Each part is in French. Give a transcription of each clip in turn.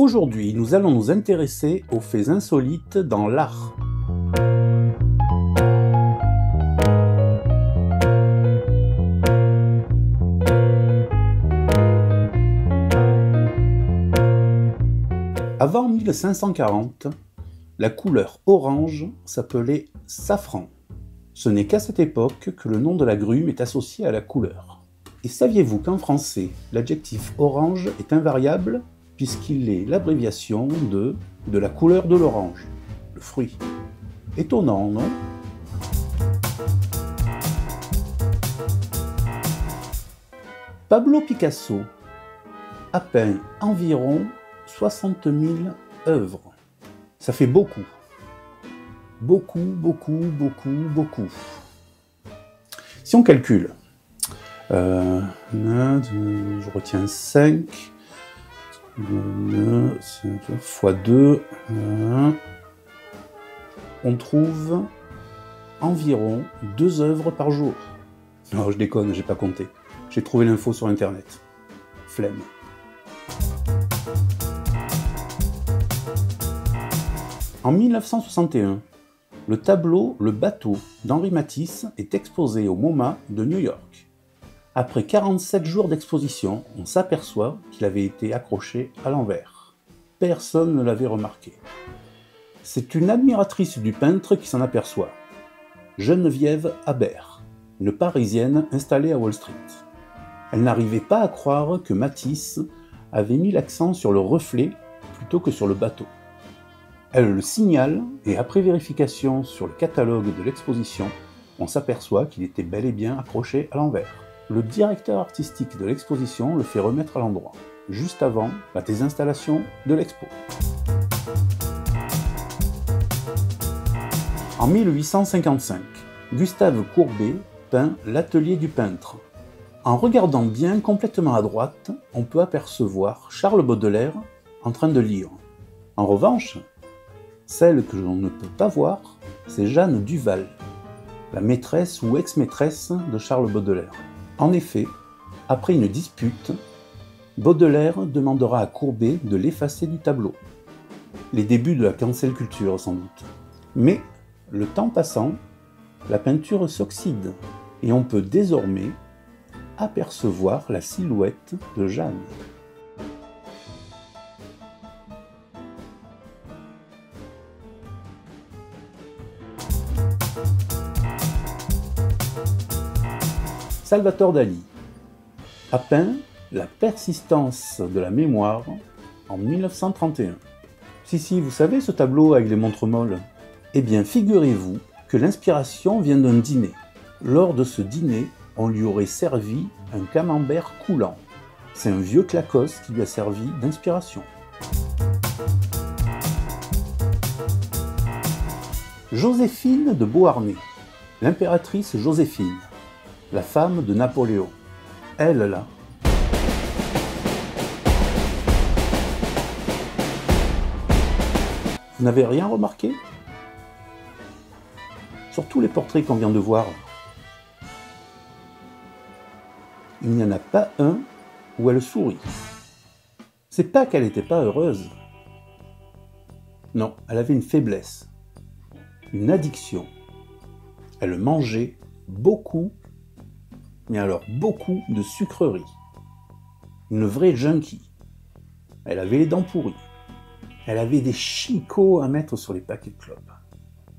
Aujourd'hui, nous allons nous intéresser aux faits insolites dans l'art. Avant 1540, la couleur orange s'appelait safran. Ce n'est qu'à cette époque que le nom de l'agrume est associé à la couleur. Et saviez-vous qu'en français, l'adjectif orange est invariable puisqu'il est l'abréviation de la couleur de l'orange, le fruit. Étonnant, non? Pablo Picasso a peint environ 60 000 œuvres. Ça fait beaucoup. Beaucoup. Si on calcule, je retiens 5, fois 2, on trouve environ 2 œuvres par jour. Non, je déconne, j'ai pas compté. J'ai trouvé l'info sur internet. Flemme. En 1961, le tableau Le Bateau d'Henri Matisse est exposé au MoMA de New York. Après 47 jours d'exposition, on s'aperçoit qu'il avait été accroché à l'envers. Personne ne l'avait remarqué. C'est une admiratrice du peintre qui s'en aperçoit, Geneviève Habert, une Parisienne installée à Wall Street. Elle n'arrivait pas à croire que Matisse avait mis l'accent sur le reflet plutôt que sur le bateau. Elle le signale et après vérification sur le catalogue de l'exposition, on s'aperçoit qu'il était bel et bien accroché à l'envers. Le directeur artistique de l'exposition le fait remettre à l'endroit, juste avant la désinstallation de l'expo. En 1855, Gustave Courbet peint l'Atelier du peintre. En regardant bien complètement à droite, on peut apercevoir Charles Baudelaire en train de lire. En revanche, celle que l'on ne peut pas voir, c'est Jeanne Duval, la maîtresse ou ex-maîtresse de Charles Baudelaire. En effet, après une dispute, Baudelaire demandera à Courbet de l'effacer du tableau. Les débuts de la cancel culture sans doute. Mais, le temps passant, la peinture s'oxyde et on peut désormais apercevoir la silhouette de Jeanne. Salvatore Dali a peint La persistance de la mémoire en 1931. Si, vous savez ce tableau avec les montres molles? Eh bien, figurez-vous que l'inspiration vient d'un dîner. Lors de ce dîner, on lui aurait servi un camembert coulant. C'est un vieux clacos qui lui a servi d'inspiration. Joséphine de Beauharnais, l'impératrice Joséphine, la femme de Napoléon. Elle, là. Vous n'avez rien remarqué? Sur tous les portraits qu'on vient de voir, il n'y en a pas un où elle sourit. C'est pas qu'elle n'était pas heureuse. Non, elle avait une faiblesse, une addiction. Elle mangeait beaucoup, mais alors beaucoup de sucreries. Une vraie junkie. Elle avait les dents pourries. Elle avait des chicots à mettre sur les paquets de clopes.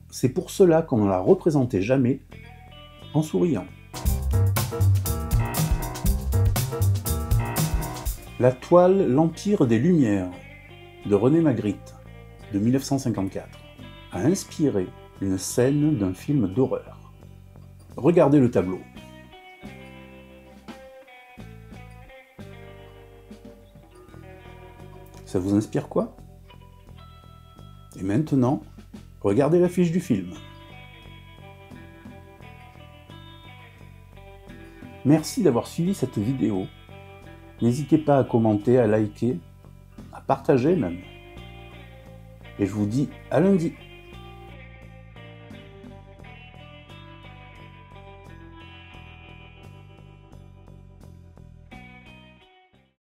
C'est pour cela qu'on ne la représentait jamais en souriant. La toile L'Empire des Lumières de René Magritte de 1954 a inspiré une scène d'un film d'horreur. Regardez le tableau. Ça vous inspire quoi? Et maintenant, regardez l'affiche du film. Merci d'avoir suivi cette vidéo. N'hésitez pas à commenter, à liker, à partager même. Et je vous dis à lundi.